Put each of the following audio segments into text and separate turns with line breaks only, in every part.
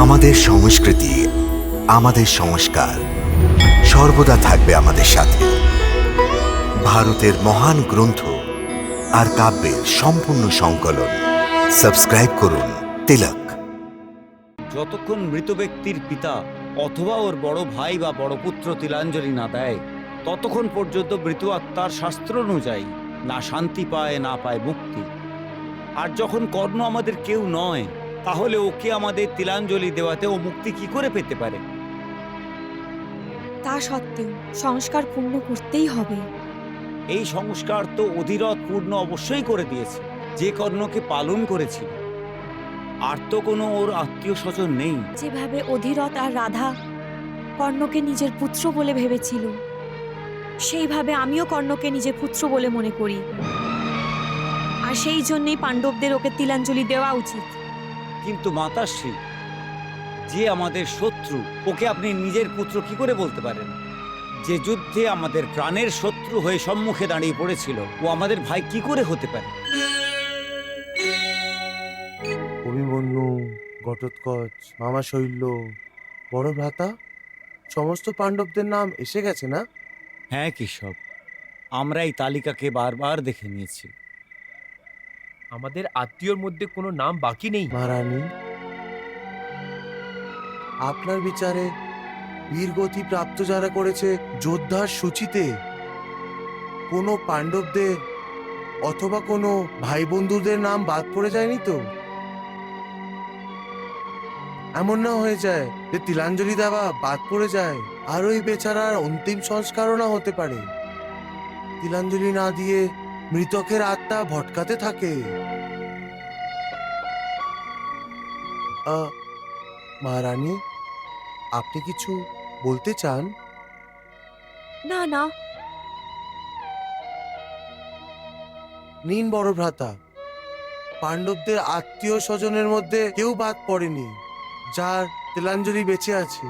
আমাদের সংস্কৃতি, আমাদের সংস্কার সর্বদা থাকবে আমাদের সাথে। ভারতের মহান গ্রন্থ আর কাব্যের সম্পূর্ণ সংকলন। সাবস্ক্রাইব করুন তিলক।
যতক্ষণ মৃত ব্যক্তির পিতা অথবা ওর বড় ভাই বা বড় পুত্র তিলাঞ্জলি না দেয়, ততক্ষণ পর্যন্ত মৃত আত্মার শাস্ত্র অনুযায়ী না শান্তি পায়, না পায় মুক্তি। আর যখন কর্ণ আমাদের কেউ নয়, তাহলে ওকে আমাদের তিলাঞ্জলি দেওয়াতে ও মুক্তি কি করে পেতে পারে?
তা সত্ত্বেও সংস্কার পূর্ণ করতেই হবে।
এই সংস্কার তো অধিরথ পূর্ণ অবশ্যই করে দিয়েছে, যে কর্ণকে পালন করেছিল। আর তো কোনো ওর আত্মীয় স্বজন নেই।
যেভাবে অধিরথ আর রাধা কর্ণকে নিজের পুত্র বলে ভেবেছিল, সেইভাবে আমিও কর্ণকে নিজের পুত্র বলে মনে করি। আর সেই জন্যই পাণ্ডবদের ওকে তিলাঞ্জলি দেওয়া উচিত।
কিন্তু মাতাশ্রী, যে আমাদের শত্রু, ওকে আপনি নিজের পুত্র কি করে বলতে পারেন? যে যুদ্ধে আমাদের প্রাণের শত্রু হয়ে সম্মুখে দাঁড়িয়ে পড়েছিল, ও আমাদের ভাই কি করে হতে পারে?
অভিমন্যু, ঘটোৎকচ, মামা শৈল্য, বড় ভ্রাতা, সমস্ত পাণ্ডবদের নাম এসে গেছে না?
হ্যাঁ কেশব, আমরা এই তালিকাকে বারবার দেখে নিয়েছি।
আমাদের আত্মীয়র মধ্যে কোনো নাম বাকি নেই।
মহারানী, আপনার বিচারে বীরগতি প্রাপ্ত যারা করেছে যোদ্ধার সূচিতে কোনো পাণ্ডবদের অথবা কোনো ভাই বন্ধুদের নাম বাদ পড়ে যায়নি তো? এমন না হয়ে যায় যে তিলাঞ্জলি দেওয়া বাদ পড়ে যায় আর ওই বেচারার অন্তিম সংস্কারও না হতে পারে। তিলাঞ্জলি না দিয়ে মৃতকের আত্মা ভটকাতে থাকে। মহারানী, আপনি কিছু বলতে চান?
না না,
নিন বড় ভ্রাতা, পাণ্ডবদের আত্মীয় স্বজনের মধ্যে কেউ বাদ পড়েনি যার তিলাঞ্জলি বেঁচে আছে।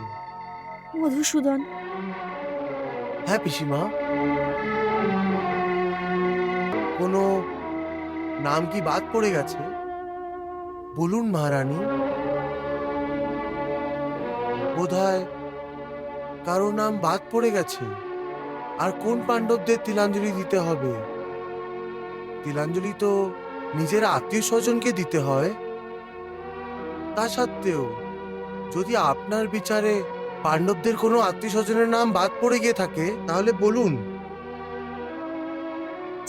মধুসূদন।
হ্যাঁ পিসিমা, কোনো নাম কি বাদ পড়ে গেছে? বলুন মহারানী। বোধহয় কারো নাম বাদ পড়ে গেছে। আর কোন পাণ্ডবদের তিলাঞ্জলি দিতে হবে? তিলাঞ্জলি তো নিজের আত্মীয় স্বজনকে দিতে হয়। তা সত্ত্বেও যদি আপনার বিচারে পাণ্ডবদের কোনো আত্মীয় স্বজনের নাম বাদ পড়ে গিয়ে থাকে, তাহলে বলুন।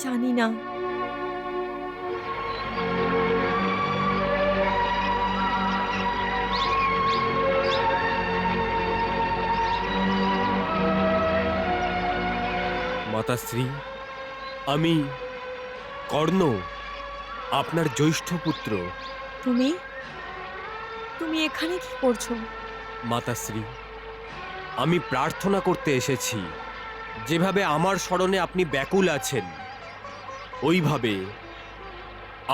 জানি না।
মাতাশ্রী, আমি কর্ণ, আপনার জ্যৈষ্ঠ পুত্র।
তুমি তুমি এখানে কি করছো?
মাতাশ্রী, আমি প্রার্থনা করতে এসেছি। যেভাবে আমার স্মরণে আপনি ব্যাকুল আছেন, ওইভাবে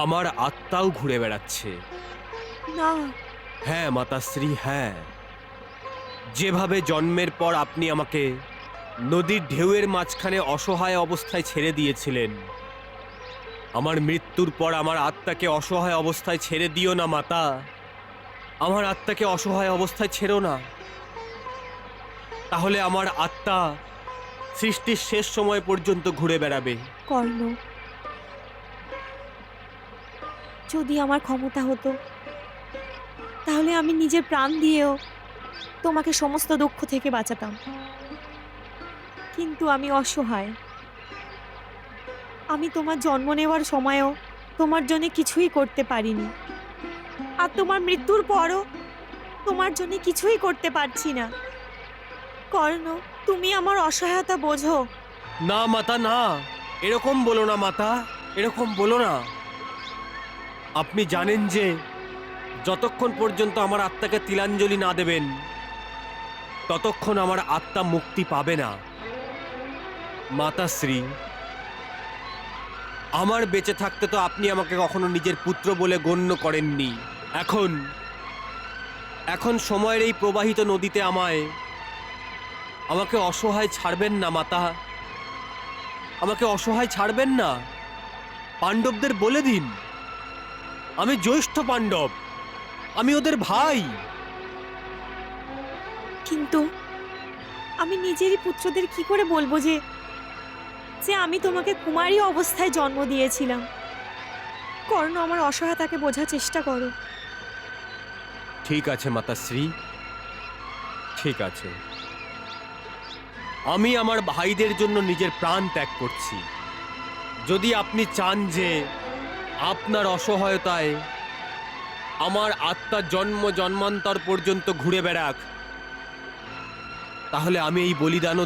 আমার আত্মাও ঘুরে বেড়াচ্ছে।
না।
হ্যাঁ মাতাশ্রী, হ্যাঁ। যেভাবে জন্মের পর আপনি আমাকে নদীর ঢেউয়ের মাঝখানে অসহায় অবস্থায় ছেড়ে দিয়েছিলেন, আমার মৃত্যুর পর আমার আত্মাকে অসহায় অবস্থায় ছেড়ে দিও না মাতা। আমার আত্মাকে অসহায় অবস্থায় ছেড়ো না। তাহলে আমার আত্মা সৃষ্টির শেষ সময় পর্যন্ত ঘুরে বেড়াবে।
কর্ণ, যদি আমার ক্ষমতা হতো, তাহলে আমি নিজের প্রাণ দিয়েও তোমাকে সমস্ত দুঃখ থেকে বাঁচাতাম। কিন্তু আমি অসহায়। আমি তোমার জন্ম নেওয়ার সময়ও তোমার জন্য কিছুই করতে পারিনি, আর তোমার মৃত্যুর পরও তোমার জন্য কিছুই করতে পারছি না। কর্ণ, তুমি আমার অসহায়তা বোঝো।
না মাতা, না, এরকম বলো না মাতা, এরকম বলো না। আপনি জানেন যে যতক্ষণ পর্যন্ত আমার আত্মাকে তিলাঞ্জলি না দেবেন, ততক্ষণ আমার আত্মা মুক্তি পাবে না। মাতাশ্রী, আমার বেঁচে থাকতে তো আপনি আমাকে কখনো নিজের পুত্র বলে গণ্য করেননি। এখন সময়ের এই প্রবাহিত নদীতে আমাকে অসহায় ছাড়বেন না মাতা, আমাকে অসহায় ছাড়বেন না। পাণ্ডবদের বলে দিন আমি জ্যৈষ্ঠ পাণ্ডব, আমি ওদের ভাই।
কিন্তু আমি নিজেরই পুত্রদের কি করে বলবো যে যে আমি তোমাকে কুমারী অবস্থায় জন্ম দিয়েছিলাম? কর্ণ, আমার অসহায়তাকে বোঝার চেষ্টা করো।
ঠিক আছে মাতাশ্রী, ঠিক আছে। আমি আমার ভাইদের জন্য নিজের প্রাণ ত্যাগ করছি। যদি আপনি চান যে আপনার অসহায়তায় আমার আত্মা জন্ম জন্মান্তর পর্যন্ত ঘুরে বেড়াক, তাহলে আমি এই বলিদানও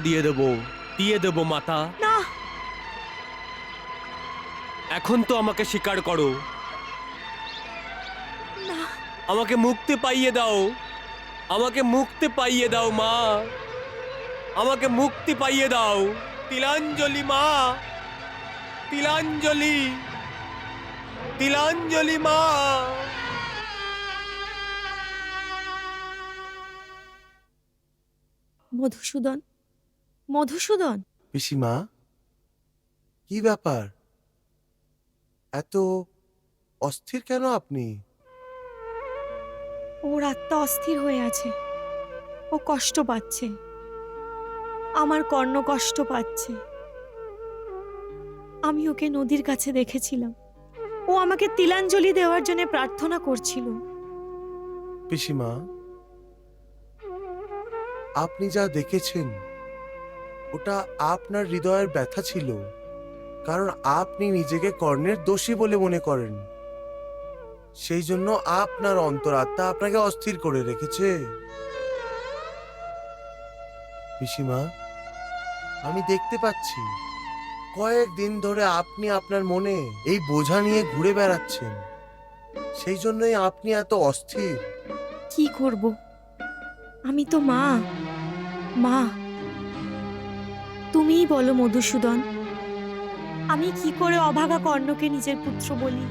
দিয়ে দেব মাতা।
না,
এখন তো আমাকে স্বীকার করো,
না,
আমাকে মুক্তি পাইয়ে দাও, আমাকে মুক্তি পাইয়ে দাও মা, আমাকে মুক্তি পাইয়ে দাও। তিলাঞ্জলি মা, তিলাঞ্জলি, তিলাঞ্জলি মা।
মধুসূদন, মধুসূদন।
পিসিমা, কি ব্যাপার? এত অস্থির কেন আপনি?
ওর আত্মা অস্থির হয়ে আছে, ও কষ্ট পাচ্ছে, আমার কর্ণ কষ্ট পাচ্ছে। আমি ওকে নদীর কাছে দেখেছিলাম, ও আমাকে তিলাঞ্জলি দেওয়ার জন্য প্রার্থনা করছিল।
পিসিমা, আপনি যা দেখেছেন ওটা আপনার হৃদয়ের ব্যথা ছিল, কারণ আপনি নিজেকে কর্ণের দোষী বলে মনে করেন। সেই জন্য আপনার অন্তরাত্মা আপনাকে অস্থির করে রেখেছে। পিসিমা, আমি দেখতে পাচ্ছি কয়েকদিন ধরে আপনি আপনার মনে এই বোঝা নিয়ে ঘুরে বেড়াচ্ছেন, সেই জন্যই আপনি এত অস্থির।
কি করব? আমি তো মা। মা, তুমিই বলো মধুসূদন, আমি কি করে অভাগা কর্ণকে নিজের পুত্র বলি?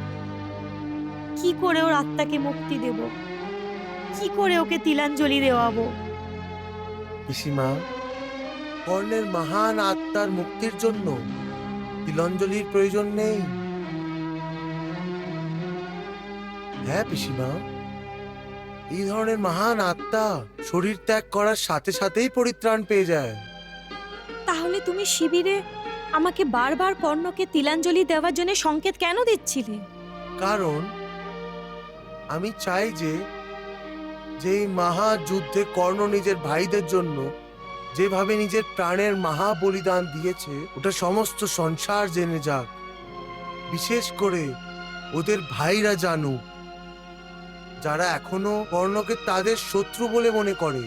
কি করে ওর আত্মাকে মুক্তি দেব? কি করে ওকে তিলাঞ্জলি দেওয়াবো?
পিসিমা, কর্ণের মহান আত্মার মুক্তির জন্য তিলাঞ্জলির প্রয়োজন নেই। হ্যাঁ পিসিমা, এই ধরনের মহান আত্মা শরীর ত্যাগ করার সাথে সাথেই পরিত্রাণ পেয়ে যায়।
তাহলে তুমি শিবিরে আমাকে বারবার কর্ণকে তিলাঞ্জলি দেওয়ার জন্য সংকেত কেন দিচ্ছিলে?
কারণ আমি চাই যে এই মহাযুদ্ধে কর্ণ নিজের ভাইদের জন্য যেভাবে নিজের প্রাণের মহা বলিদান দিয়েছে ওটা সমস্ত সংসার জেনে যাক, বিশেষ করে ওদের ভাইরা জানুক, যারা এখনো কর্ণকে তাদের শত্রু বলে মনে করে,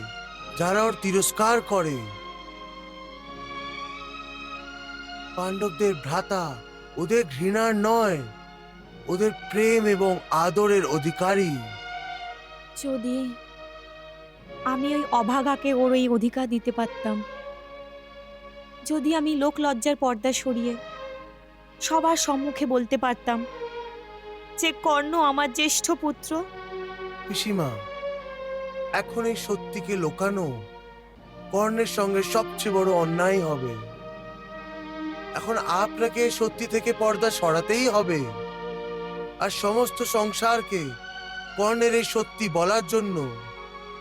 যারা ওর তিরস্কার করে। পাণ্ডবদের ভ্রাতা ওদের ঘৃণার নয়, ওদের প্রেম এবং আদরের অধিকারী।
যদি আমি ওই অভাগাকে ওর এই অধিকার দিতে পারতাম, যদি আমি লোক লজ্জার পর্দা সরিয়ে সবার সম্মুখে বলতে পারতাম যে কর্ণ আমার জ্যেষ্ঠ পুত্র।
পিসিমা, এখন এই সত্যিকে লোকানো কর্ণের সঙ্গে সবচেয়ে বড় অন্যায় হবে। এখন আপনাকে সত্যি থেকে পর্দা সরাতেই হবে, আর সমস্ত সংসারকে কর্ণের এই সত্যি বলার জন্য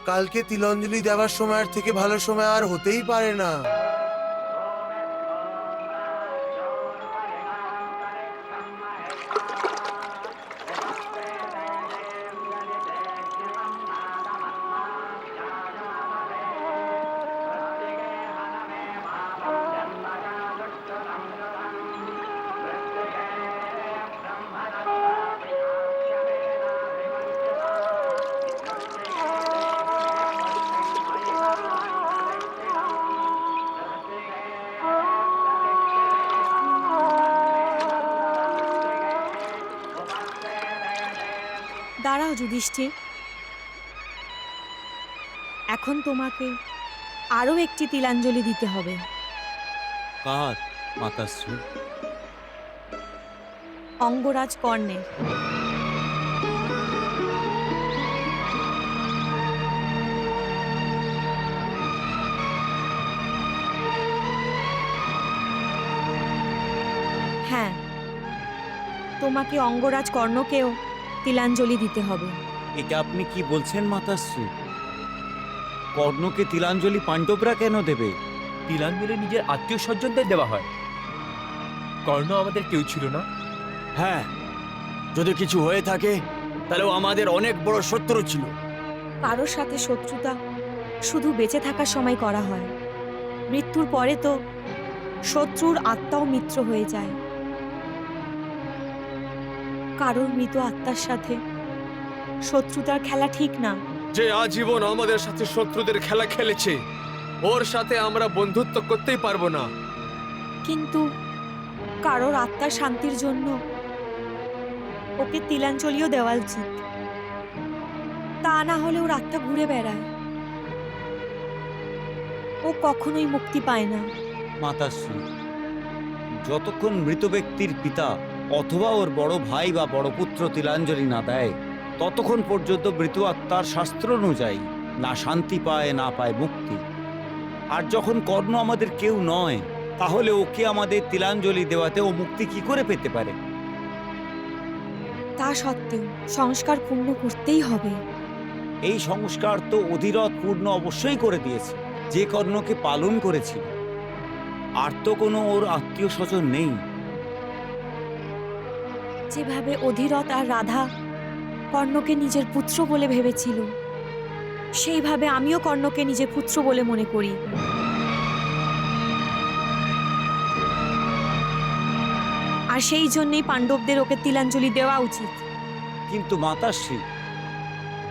কালকে তিলাঞ্জলি দেওয়ার সময়ের থেকে ভালো সময় আর হতেই পারে না।
দাঁড়াও যুধিষ্ঠির, এখন তোমাকে আরো একটি তিলাঞ্জলি দিতে হবে।
কার মাতাশ্রী?
অঙ্গরাজ কর্ণের। হ্যাঁ, তোমাকে অঙ্গরাজ কর্ণকেও তিলাঞ্জলি দিতে হবে।
এটা আপনি কি বলছেন মাতাশ্রী? কর্ণকে তিলাঞ্জলি পাণ্ডবরা কেন দেবে?
তিলাঞ্জলি নিজের আত্মীয় স্বজনদের দেওয়া হয়। কর্ণ আমাদের কেউ ছিল না।
হ্যাঁ, যদি কিছু হয়ে থাকে তাহলে ও আমাদের অনেক বড় শত্রু ছিল।
কারোর সাথে শত্রুতা শুধু বেঁচে থাকার সময় করা হয়, মৃত্যুর পরে তো শত্রুর আত্মাও মিত্র হয়ে যায়। কারোর মৃত আত্মার সাথে শত্রুতার খেলা ঠিক না।
যে আজীবন আমাদের সাথে শত্রুদের খেলা খেলেছে, ওর সাথে আমরা বন্ধুত্ব করতেই পারবো না।
কিন্তু কারোর আত্মার শান্তির জন্য ওকে তিলাঞ্জলিও দেওয়া উচিত। তা না হলে ওর আত্মা ঘুরে বেড়ায়, ও কখনোই মুক্তি পায় না।
মাতাশ্রী, যতক্ষণ মৃত ব্যক্তির পিতা অথবা ওর বড় ভাই বা বড় পুত্র তিলাঞ্জলি না দেয়, ততক্ষণ পর্যন্ত মৃত আত্মার শাস্ত্র অনুযায়ী না শান্তি পায় না পায় মুক্তি। আর যখন কর্ণ আমাদের কেউ নয়, তাহলে ওকে আমাদের তিলাঞ্জলি দেওয়াতে ও মুক্তি কি করে পেতে পারে?
তা সত্ত্বেও সংস্কার পূর্ণ করতেই হবে।
এই সংস্কার তো অধিরথ পূর্ণ অবশ্যই করে দিয়েছে, যে কর্ণকে পালন করেছিল। আর তো কোনো ওর আত্মীয় স্বজন নেই।
যেভাবে অধিরথ আর রাধা কর্ণকে নিজের পুত্র বলে ভেবেছিল, সেইভাবে আমিও কর্ণকে নিজের পুত্র বলে মনে করি। আর সেই জন্যই পাণ্ডবদের ওকে তিলাঞ্জলি দেওয়া উচিত।
কিন্তু মাতাশ্রী,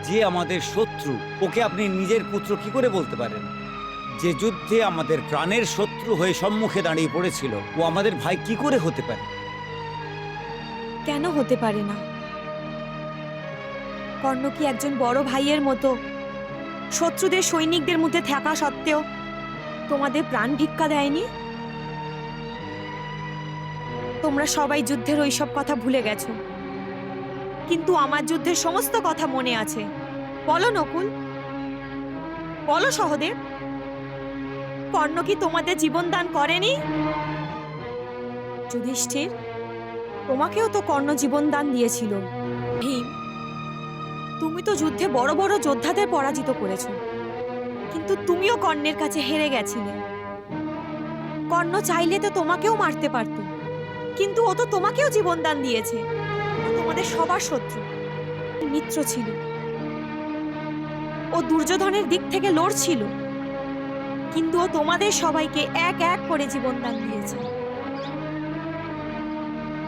যে আমাদের শত্রু, ওকে আপনি নিজের পুত্র কি করে বলতে পারেন? যে যুদ্ধে আমাদের প্রাণের শত্রু হয়ে সম্মুখে দাঁড়িয়ে পড়েছিল, ও আমাদের ভাই কি করে হতে পারে?
কেন হতে পারে না? কর্ণ কি একজন বড় ভাইয়ের মতো শত্রুদের সৈনিকদের মধ্যে থাকা সত্ত্বেও তোমাদের প্রাণ ভিক্ষা দেয়নি? তোমরা সবাই যুদ্ধের ওইসব কথা ভুলে গেছো, কিন্তু আমার যুদ্ধের সমস্ত কথা মনে আছে। বলো নকুল, বলো সহদেব, কর্ণ কি তোমাদের জীবন দান করেনি? যুধিষ্ঠির, তোমাকেও তো কর্ণ জীবন দান দিয়েছিল। ভীম, তুমি তো যুদ্ধে বড় বড় যোদ্ধাদের পরাজিত করেছো, কিন্তু তুমিও কর্ণের কাছে হেরে গেছিলে। কর্ণ চাইলে তো তোমাকেও মারতে পারত, কিন্তু ও তো তোমাকেও জীবন দান দিয়েছে। ও তোমাদের সবার শত্রু, মিত্র ছিল। ও দুর্যোধনের দিক থেকে লড়ছিল, কিন্তু ও তোমাদের সবাইকে এক এক করে জীবন দান দিয়েছে।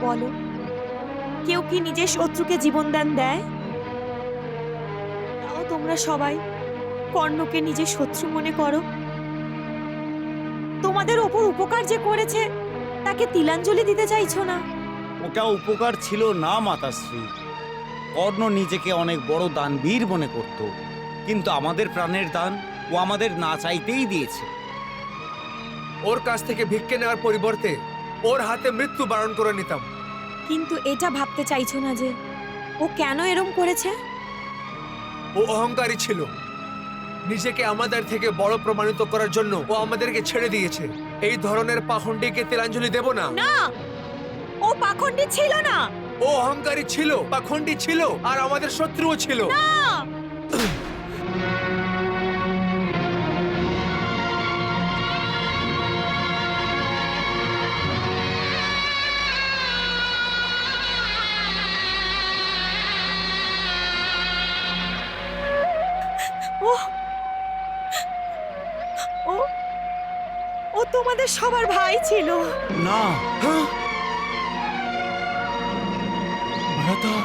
বলো, কেউ কি নিজের শত্রুকে জীবন দান দেয়? তাও তোমরা সবাই কর্ণকে নিজের শত্রু মনে করো। তোমাদের ওপর উপকার যে করেছে, তাকে তিলাঞ্জলি দিতে চাইছো না।
ওটা উপকার ছিল না মাতাশ্রী। কর্ণ নিজেকে অনেক বড় দানবীর মনে করত, কিন্তু আমাদের প্রাণের দান ও আমাদের না চাইতেই দিয়েছে।
ওর কাছ থেকে ভিক্ষে নেওয়ার পরিবর্তে ওর হাতে মৃত্যু বারণ করে নিতাম।
কিন্তু এটা ভাবতে চাইছো না যে ও কেন এরম করেছে?
ও অহংকারী ছিল। নিজেকে আমাদের থেকে বড় প্রমাণিত করার জন্য ও আমাদেরকে ছেড়ে দিয়েছে। এই ধরনের পাখণ্ডীকে তিলাঞ্জলি দেব না।
না, ও পাখণ্ডী ছিল না।
ও অহংকারী ছিল, পাখণ্ডী ছিল, আর আমাদের শত্রুও ছিল।
ও ও ও তোমাদের সবার ভাই ছিল।
না,
ভ্রাতা,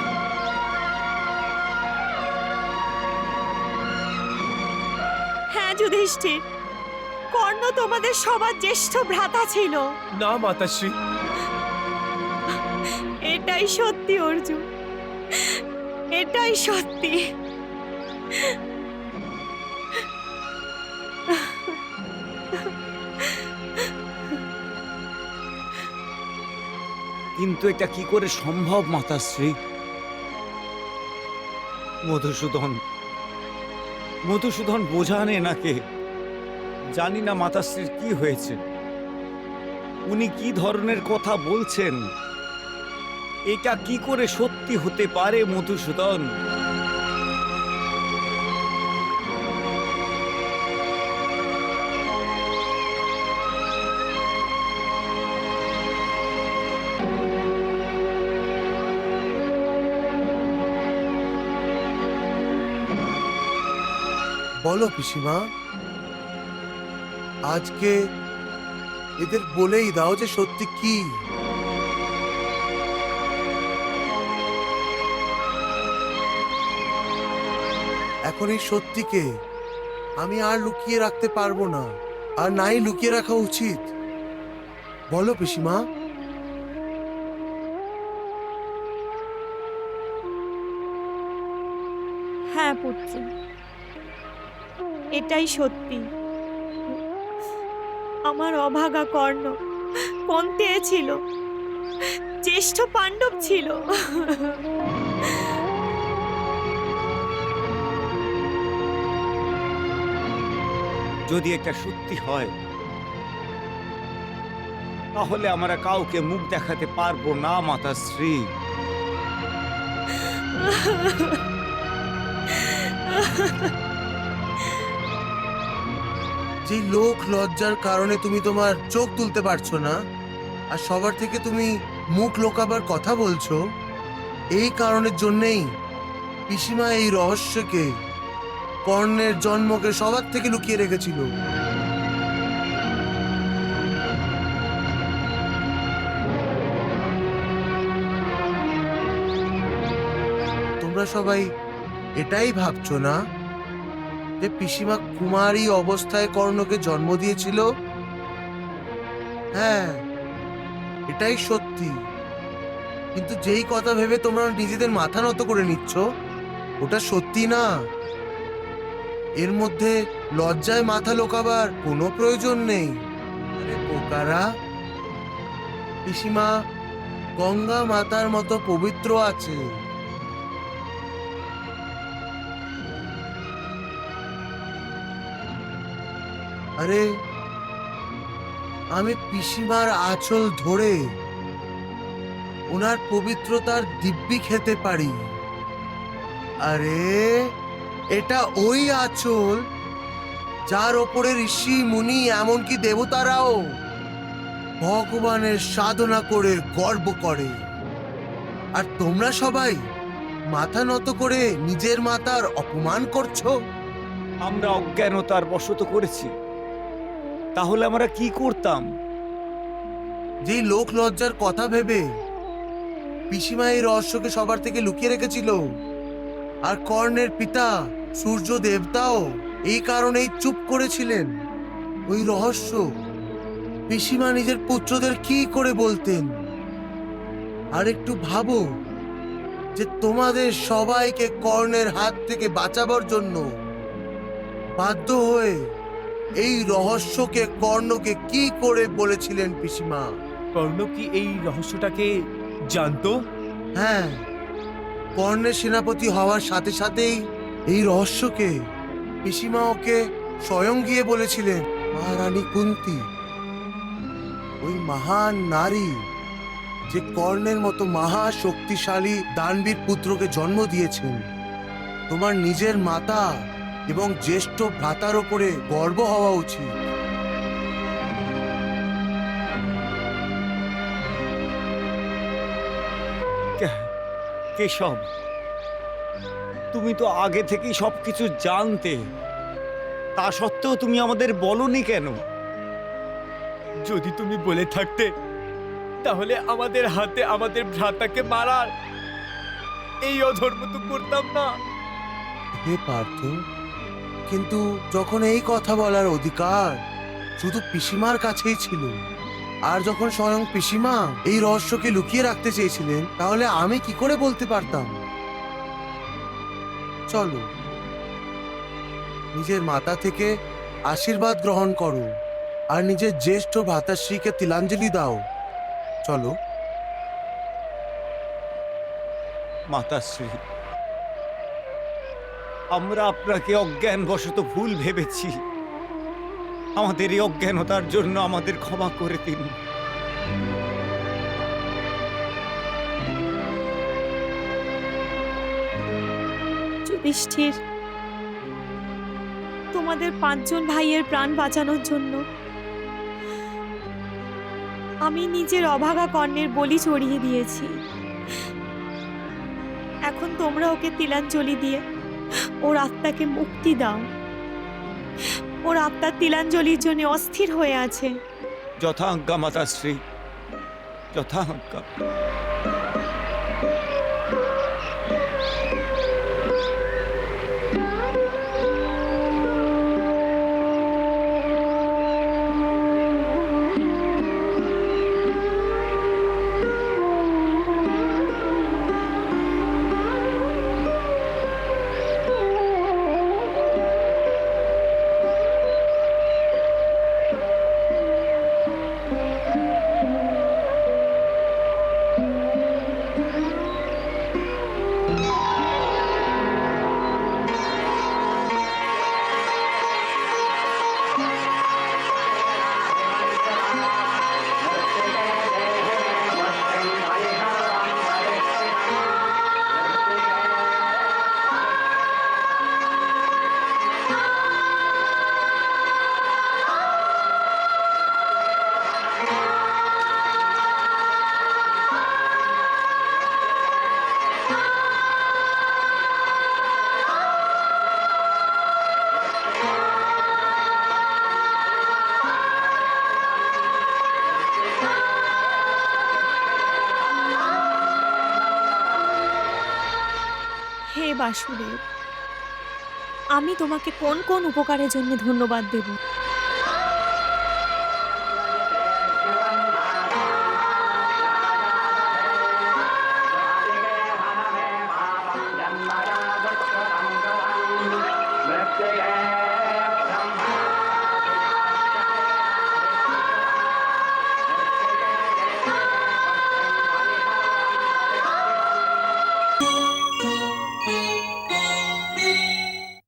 হ্যাঁ যুধিষ্ঠির, কর্ণ তোমাদের সবার জ্যেষ্ঠ ভ্রাতা ছিল।
না মাতাশ্রী,
এটাই সত্যি অর্জুন, এটাই সত্যি।
কিন্তু এটা কি করে সম্ভব মাতাশ্রী? মধুসূদন, মধুসূদন বোঝান এনাকে। জানি না মাতাশ্রীর কি হয়েছে, উনি কি ধরনের কথা বলছেন। এটা কি করে সত্যি হতে পারে মধুসূদন?
বলো পিসিমা, আজকে এদের বলেই দাও যে সত্যি কি। এখন এই সত্যিকে আমি আর লুকিয়ে রাখতে পারবো না, আর নাই লুকিয়ে রাখা উচিত। বলো পিসিমা।
হ্যাঁ পুত্র, এটাই সত্যি। আমার অভাগা কর্ণ পন্থে ছিল, জ্যেষ্ঠ পাণ্ডব ছিল।
যদি এটা সত্যি হয় তাহলে আমরা কাউকে মুখ দেখাতে পারবো না মাতাশ্রী।
যে লোক লজ্জার কারণে তুমি তোমার চোখ তুলতে পারছো না, আর সবার থেকে তুমি মুখ লোকাবার কথা বলছো, এই কারণের জন্যেই পিসিমা এই রহস্যকে, কর্ণের জন্মকে সবার থেকে লুকিয়ে রেখেছিল। তোমরা সবাই এটাই ভাবছো না যে পিসিমা কুমারী অবস্থায় কর্ণকে জন্ম দিয়েছিল? হ্যাঁ, এটাই সত্যি। কিন্তু যেই কথা ভেবে তোমরা নিজেদের মাথা নত করে নিচ্ছ, ওটা সত্যি না। এর মধ্যে লজ্জায় মাথা লোকাবার কোনো প্রয়োজন নেই। আরে বোকারা, পিসিমা গঙ্গা মাতার মতো পবিত্র আছে। আরে আমি পিসিমার আঁচল ধরে ওনার পবিত্রতার দিব্যি খেতে পারি। আরে এটা ওই আঁচল যার ওপরে ঋষি মুনি এমনকি দেবতারাও ভগবানের সাধনা করে গর্ব করে। আর তোমরা সবাই মাথা নত করে নিজের মাতার অপমান করছো।
আমরা অজ্ঞানতার বশত করেছি, তাহলে আমরা কি করতাম?
যে লোক লজ্জার কথা ভেবে পিসিমা এই রহস্যকে সবার থেকে লুকিয়ে রেখেছিল, আর কর্ণের পিতা সূর্য দেবতাও এই কারণেই চুপ করেছিলেন, ওই রহস্য পিসিমা নিজের পুত্রদের কি করে বলতেন? আর একটু ভাবো যে তোমাদের সবাইকে কর্ণের হাত থেকে বাঁচাবার জন্য বাধ্য হয়ে এই রহস্যকে কর্ণকে কি করে বলেছিলেন পিসিমা।
কর্ণ কি এই রহস্যটাকে জানতো?
হ্যাঁ, কর্ণের সেনাপতি হওয়ার সাথে সাথেই এই রহস্যকে পিসিমা ওকে স্বয়ং গিয়ে বলেছিলেন। মহারানী কুন্তী, ওই মহান নারী যে কর্ণের মতো মহা শক্তিশালী দানবীর পুত্রকে জন্ম দিয়েছেন, তোমার নিজের মাতা এবং জ্যেষ্ঠ ভ্রাতার ওপরে গর্ব হওয়া উচিত।
কেশব, তুমি তো আগে থেকেই সবকিছু জানতে, তা সত্ত্বেও তুমি আমাদের বলনি কেন?
যদি তুমি বলে থাকতে তাহলে আমাদের হাতে আমাদের ভ্রাতাকে মারার এই অধর্ম তো করতাম না।
হে পার্থ, কিন্তু যখন এই কথা বলার অধিকার শুধু পিসিমার কাছেই ছিল, আর যখন স্বয়ং পিসিমা এই রহস্যকে লুকিয়ে রাখতে চেয়েছিলেন, তাহলে আমি কি করে বলতে পারতাম? চলো, নিজের মাতা থেকে আশীর্বাদ গ্রহণ করো, আর নিজের জ্যেষ্ঠ ভ্রাতাশ্রীকে তিলাঞ্জলি দাও। চলো।
মাতাশ্রী, আমরা আপনাকে অজ্ঞানবশত ভুল ভেবেছি। আমাদের এই অজ্ঞানতার জন্য আমাদের ক্ষমা করে দিন।
যুধিষ্ঠির, তোমাদের 5 জন ভাইয়ের প্রাণ বাঁচানোর জন্য আমি নিজের অভাগা কর্ণের বলি চড়িয়ে দিয়েছি। এখন তোমরা ওকে তিলাঞ্জলি দিয়ে ওর আত্মাকে মুক্তি দাও। ওর আত্মার তিলাঞ্জলির জন্য অস্থির হয়ে আছে।
যথাজ্ঞা মাতাশ্রী, যথাজ্ঞা।
হে বাসুদেব, আমি তোমাকে কোন কোন উপকারের জন্য ধন্যবাদ দেব?
Let's